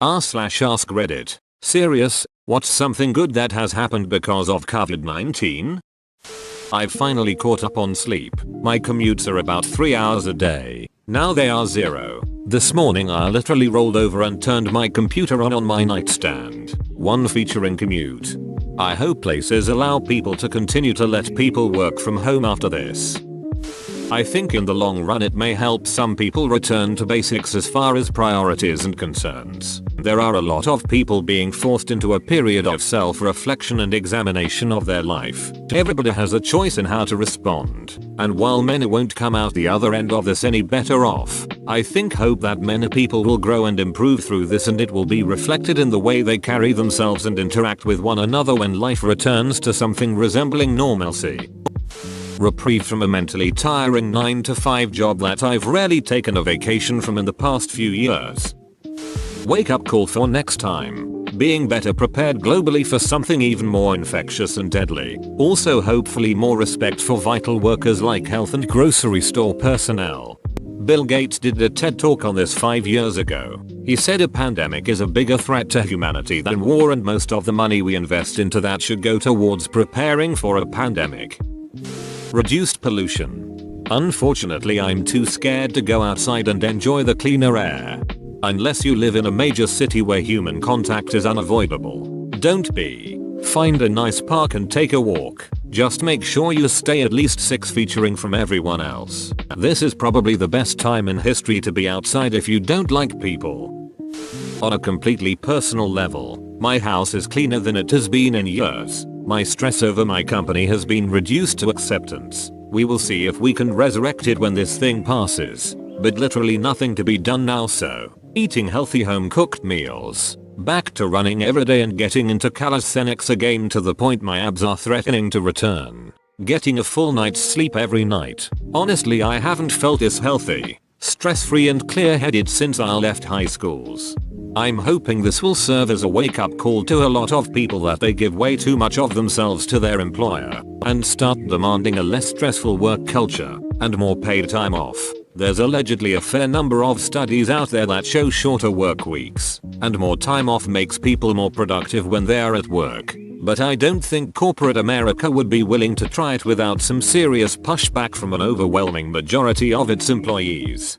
r/AskReddit. Serious, what's something good that has happened because of COVID-19? I've finally caught up on sleep. My commutes are about 3 hours a day. Now they are 0. This morning I literally rolled over and turned my computer on my nightstand. One featuring commute. I hope places allow people to continue to let people work from home after this. I think in the long run it may help some people return to basics as far as priorities and concerns. There are a lot of people being forced into a period of self-reflection and examination of their life. Everybody has a choice in how to respond. And while many won't come out the other end of this any better off, I hope that many people will grow and improve through this, and it will be reflected in the way they carry themselves and interact with one another when life returns to something resembling normalcy. Reprieve from a mentally tiring 9-to-5 job that I've rarely taken a vacation from in the past few years. Wake up call for next time. Being better prepared globally for something even more infectious and deadly. Also hopefully more respect for vital workers like health and grocery store personnel. Bill Gates did a TED talk on this 5 years ago. He said a pandemic is a bigger threat to humanity than war, and most of the money we invest into that should go towards preparing for a pandemic. Reduced pollution. Unfortunately, I'm too scared to go outside and enjoy the cleaner air. Unless you live in a major city where human contact is unavoidable. Don't be. Find a nice park and take a walk. Just make sure you stay at least 6 feet from everyone else. This is probably the best time in history to be outside if you don't like people. On a completely personal level, my house is cleaner than it has been in years. My stress over my company has been reduced to acceptance. We will see if we can resurrect it when this thing passes. But literally nothing to be done now, so eating healthy home cooked meals. Back to running everyday and getting into calisthenics again to the point my abs are threatening to return. Getting a full night's sleep every night. Honestly, I haven't felt this healthy, stress-free and clear-headed since I left high schools. I'm hoping this will serve as a wake-up call to a lot of people that they give way too much of themselves to their employer and start demanding a less stressful work culture and more paid time off. There's allegedly a fair number of studies out there that show shorter work weeks and more time off makes people more productive when they are at work. But I don't think corporate America would be willing to try it without some serious pushback from an overwhelming majority of its employees.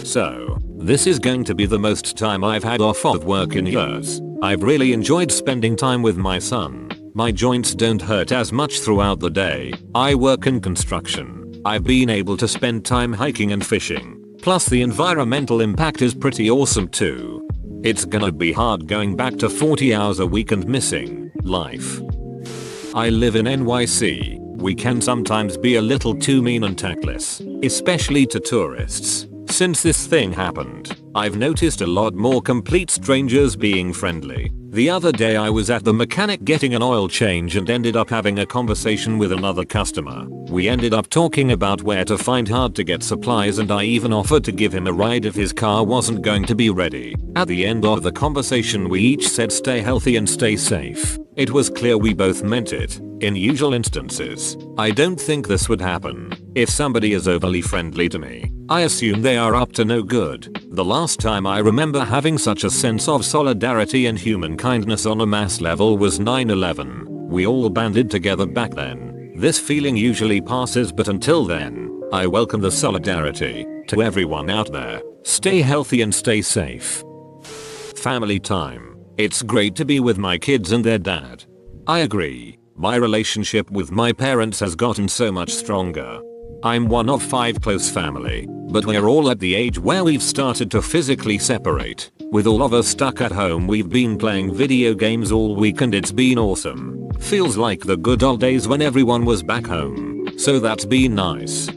So, this is going to be the most time I've had off of work in years. I've really enjoyed spending time with my son. My joints don't hurt as much throughout the day. I work in construction. I've been able to spend time hiking and fishing. Plus the environmental impact is pretty awesome too. It's gonna be hard going back to 40 hours a week and missing life. I live in NYC. We can sometimes be a little too mean and tactless, especially to tourists. Since this thing happened, I've noticed a lot more complete strangers being friendly. The other day I was at the mechanic getting an oil change and ended up having a conversation with another customer. We ended up talking about where to find hard to get supplies, and I even offered to give him a ride if his car wasn't going to be ready. At the end of the conversation we each said stay healthy and stay safe. It was clear we both meant it. In usual instances, I don't think this would happen. If somebody is overly friendly to me, I assume they are up to no good. The last time I remember having such a sense of solidarity and human kindness on a mass level was 9/11. We all banded together back then. This feeling usually passes, but until then, I welcome the solidarity. To everyone out there, stay healthy and stay safe. Family time. It's great to be with my kids and their dad. I agree. My relationship with my parents has gotten so much stronger. I'm one of 5 close family, but we're all at the age where we've started to physically separate. With all of us stuck at home, we've been playing video games all week and it's been awesome. Feels like the good old days when everyone was back home. So that's been nice.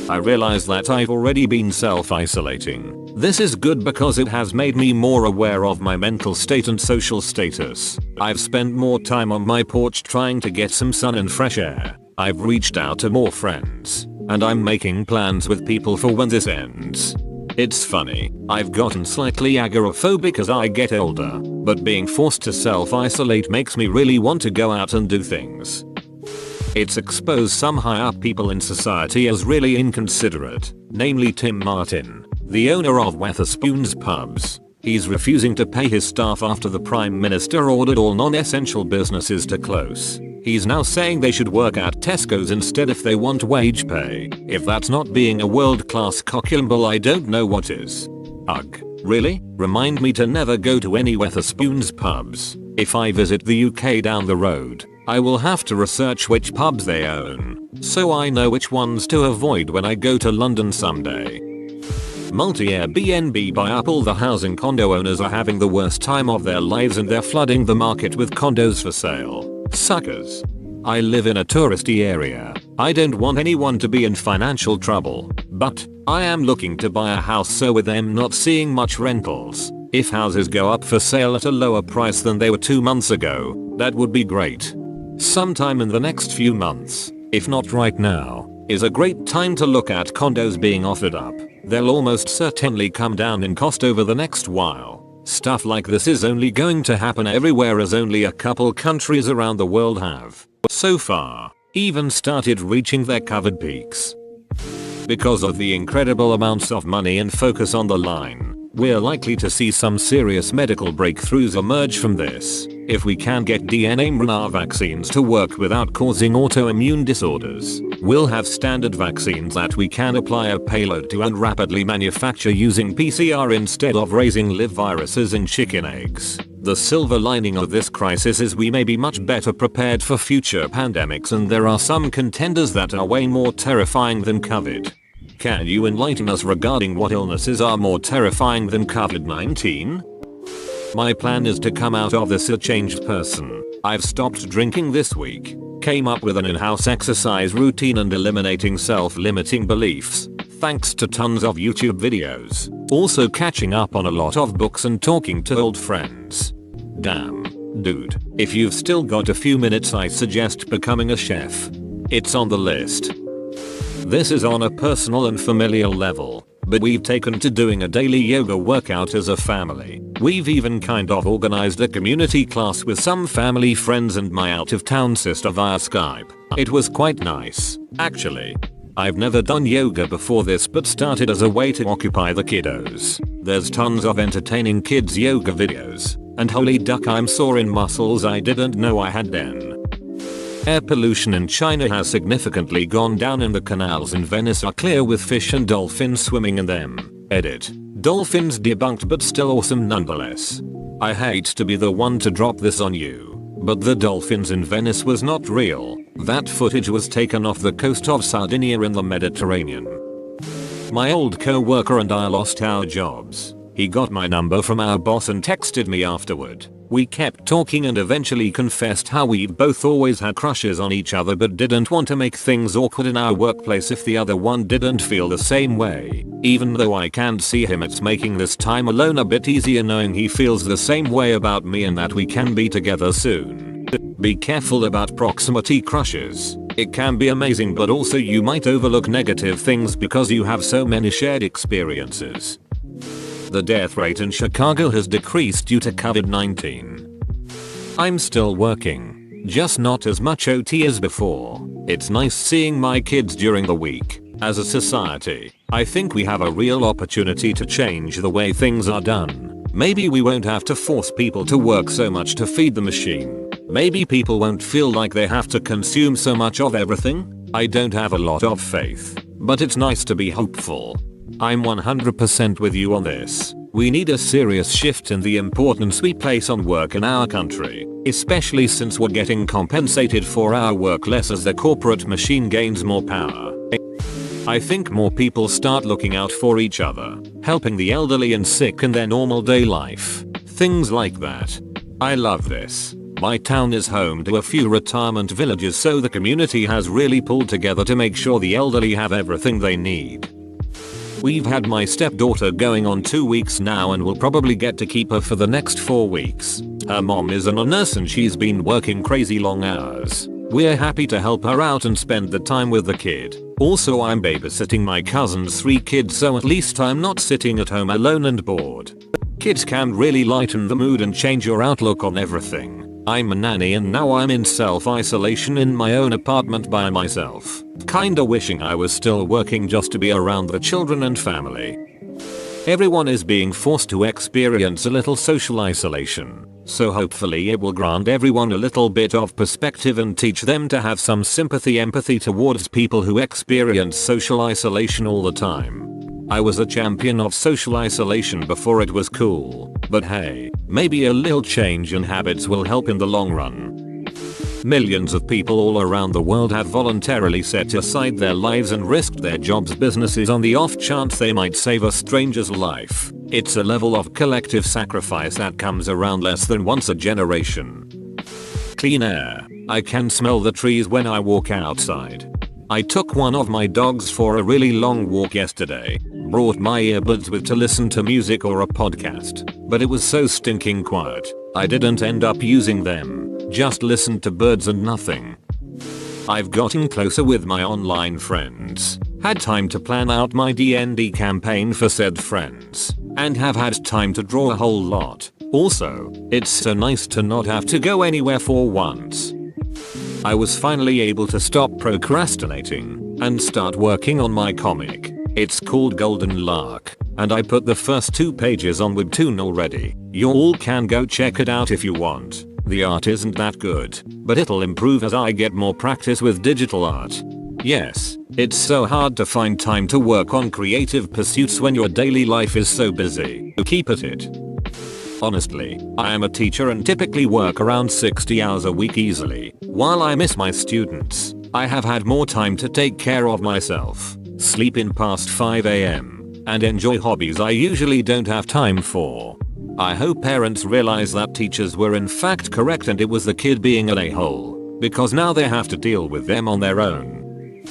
I realize that I've already been self-isolating. This is good because it has made me more aware of my mental state and social status. I've spent more time on my porch trying to get some sun and fresh air. I've reached out to more friends, and I'm making plans with people for when this ends. It's funny, I've gotten slightly agoraphobic as I get older, but being forced to self-isolate makes me really want to go out and do things. It's exposed some high up people in society as really inconsiderate, namely Tim Martin, the owner of Wetherspoons Pubs. He's refusing to pay his staff after the Prime Minister ordered all non-essential businesses to close. He's now saying they should work at Tesco's instead if they want wage pay. If that's not being a world-class cockumble, I don't know what is. Ugh. Really? Remind me to never go to any Wetherspoons pubs. If I visit the UK down the road, I will have to research which pubs they own, so I know which ones to avoid when I go to London someday. Multi-Airbnb by Apple. The housing condo owners are having the worst time of their lives and they're flooding the market with condos for sale. Suckers. I live in a touristy area. I don't want anyone to be in financial trouble, but I am looking to buy a house, so with them not seeing much rentals, if houses go up for sale at a lower price than they were 2 months ago, that would be great. Sometime in the next few months, if not right now, is a great time to look at condos being offered up. They'll almost certainly come down in cost over the next while. Stuff like this is only going to happen everywhere, as only a couple countries around the world have, so far, even started reaching their covered peaks. Because of the incredible amounts of money and focus on the line, we're likely to see some serious medical breakthroughs emerge from this. If we can get DNA mRNA vaccines to work without causing autoimmune disorders, we'll have standard vaccines that we can apply a payload to and rapidly manufacture using PCR instead of raising live viruses in chicken eggs. The silver lining of this crisis is we may be much better prepared for future pandemics, and there are some contenders that are way more terrifying than COVID. Can you enlighten us regarding what illnesses are more terrifying than COVID-19? My plan is to come out of this a changed person. I've stopped drinking this week, came up with an in-house exercise routine and eliminating self-limiting beliefs, thanks to tons of YouTube videos. Also catching up on a lot of books and talking to old friends. Damn, dude, if you've still got a few minutes, I suggest becoming a chef. It's on the list. This is on a personal and familial level, but we've taken to doing a daily yoga workout as a family. We've even kind of organized a community class with some family friends and my out-of-town sister via Skype. It was quite nice, actually. I've never done yoga before this, but started as a way to occupy the kiddos. There's tons of entertaining kids yoga videos, and holy duck, I'm sore in muscles I didn't know I had then. Air pollution in China has significantly gone down and the canals in Venice are clear with fish and dolphins swimming in them. Edit. Dolphins debunked, but still awesome nonetheless. I hate to be the one to drop this on you, but the dolphins in Venice was not real. That footage was taken off the coast of Sardinia in the Mediterranean. My old co-worker and I lost our jobs. He got my number from our boss and texted me afterward. We kept talking and eventually confessed how we both always had crushes on each other but didn't want to make things awkward in our workplace if the other one didn't feel the same way. Even though I can't see him, it's making this time alone a bit easier knowing he feels the same way about me and that we can be together soon. Be careful about proximity crushes. It can be amazing, but also you might overlook negative things because you have so many shared experiences. The death rate in Chicago has decreased due to COVID-19. I'm still working, just not as much OT as before. It's nice seeing my kids during the week. As a society, I think we have a real opportunity to change the way things are done. Maybe we won't have to force people to work so much to feed the machine. Maybe people won't feel like they have to consume so much of everything. I don't have a lot of faith, but it's nice to be hopeful. I'm 100% with you on this. We need a serious shift in the importance we place on work in our country, especially since we're getting compensated for our work less as the corporate machine gains more power. I think more people start looking out for each other, helping the elderly and sick in their normal day life. Things like that. I love this. My town is home to a few retirement villages, so the community has really pulled together to make sure the elderly have everything they need. We've had my stepdaughter going on 2 weeks now and will probably get to keep her for the next 4 weeks. Her mom is a nurse and she's been working crazy long hours. We're happy to help her out and spend the time with the kid. Also, I'm babysitting my cousin's 3 kids, so at least I'm not sitting at home alone and bored. Kids can really lighten the mood and change your outlook on everything. I'm a nanny and now I'm in self-isolation in my own apartment by myself. Kinda wishing I was still working just to be around the children and family. Everyone is being forced to experience a little social isolation, so hopefully it will grant everyone a little bit of perspective and teach them to have some empathy towards people who experience social isolation all the time. I was a champion of social isolation before it was cool, but hey, maybe a little change in habits will help in the long run. Millions of people all around the world have voluntarily set aside their lives and risked their jobs, businesses on the off chance they might save a stranger's life. It's a level of collective sacrifice that comes around less than once a generation. Clean air. I can smell the trees when I walk outside. I took one of my dogs for a really long walk yesterday, brought my earbuds with to listen to music or a podcast, but it was so stinking quiet, I didn't end up using them. Just listened to birds and nothing. I've gotten closer with my online friends, had time to plan out my D&D campaign for said friends, and have had time to draw a whole lot. Also, it's so nice to not have to go anywhere for once. I was finally able to stop procrastinating and start working on my comic. It's called Golden Lark, and I put the first 2 pages on Webtoon already. You all can go check it out if you want. The art isn't that good, but it'll improve as I get more practice with digital art. Yes, it's so hard to find time to work on creative pursuits when your daily life is so busy. Keep at it. Honestly, I am a teacher and typically work around 60 hours a week easily. While I miss my students, I have had more time to take care of myself, sleep in past 5 AM, and enjoy hobbies I usually don't have time for. I hope parents realize that teachers were in fact correct and it was the kid being an a-hole, because now they have to deal with them on their own.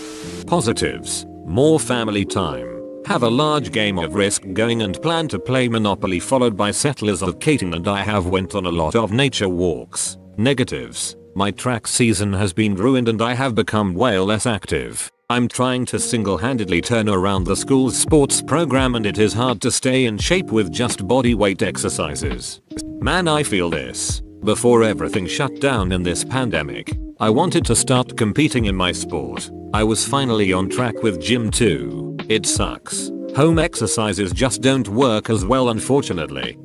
Positives. More family time. Have a large game of Risk going and plan to play Monopoly followed by Settlers of Catan, and I have went on a lot of nature walks. Negatives. My track season has been ruined and I have become way less active. I'm trying to single-handedly turn around the school's sports program and it is hard to stay in shape with just body weight exercises. Man, I feel this. Before everything shut down in this pandemic, I wanted to start competing in my sport. I was finally on track with gym too. It sucks. Home exercises just don't work as well, unfortunately.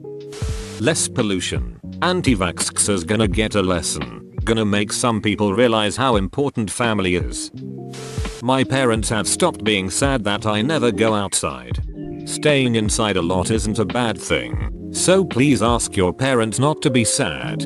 Less pollution. Anti-vaxxers gonna get a lesson. Gonna make some people realize how important family is. My parents have stopped being sad that I never go outside. Staying inside a lot isn't a bad thing, so please ask your parents not to be sad.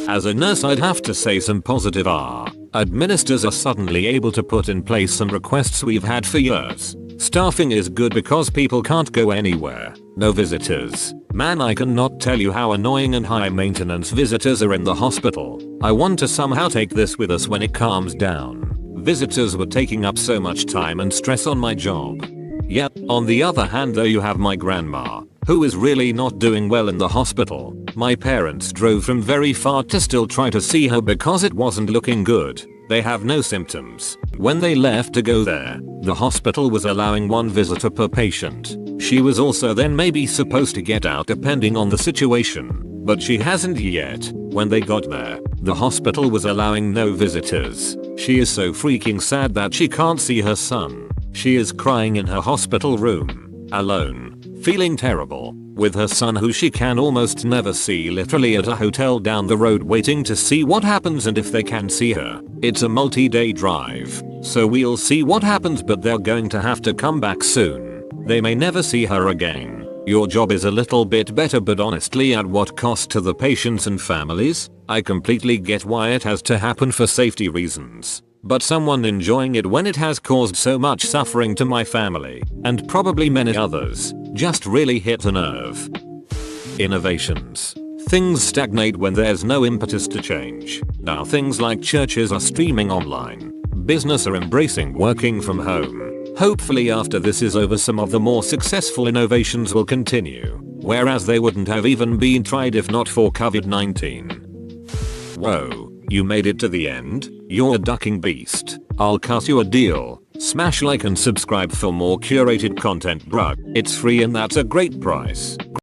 As a nurse, I'd have to say some positive administrators are suddenly able to put in place some requests we've had for years. Staffing is good because people can't go anywhere. No visitors. Man, I cannot tell you how annoying and high maintenance visitors are in the hospital. I want to somehow take this with us when it calms down. Visitors were taking up so much time and stress on my job. Yet, on the other hand though, you have my grandma, who is really not doing well in the hospital. My parents drove from very far to still try to see her because it wasn't looking good. They have no symptoms. When they left to go there, the hospital was allowing 1 visitor per patient. She was also then maybe supposed to get out depending on the situation, but she hasn't yet. When they got there, the hospital was allowing no visitors. She is so freaking sad that she can't see her son. She is crying in her hospital room, alone, feeling terrible, with her son who she can almost never see, literally at a hotel down the road waiting to see what happens and if they can see her. It's a multi-day drive, so we'll see what happens, but they're going to have to come back soon. They may never see her again. Your job is a little bit better, but honestly at what cost to the patients and families? I completely get why it has to happen for safety reasons. But someone enjoying it when it has caused so much suffering to my family, and probably many others, just really hit a nerve. Innovations. Things stagnate when there's no impetus to change. Now things like churches are streaming online. Business are embracing working from home. Hopefully after this is over, some of the more successful innovations will continue, whereas they wouldn't have even been tried if not for COVID-19. Whoa, you made it to the end? You're a ducking beast. I'll cut you a deal. Smash like and subscribe for more curated content, bruh. It's free and that's a great price.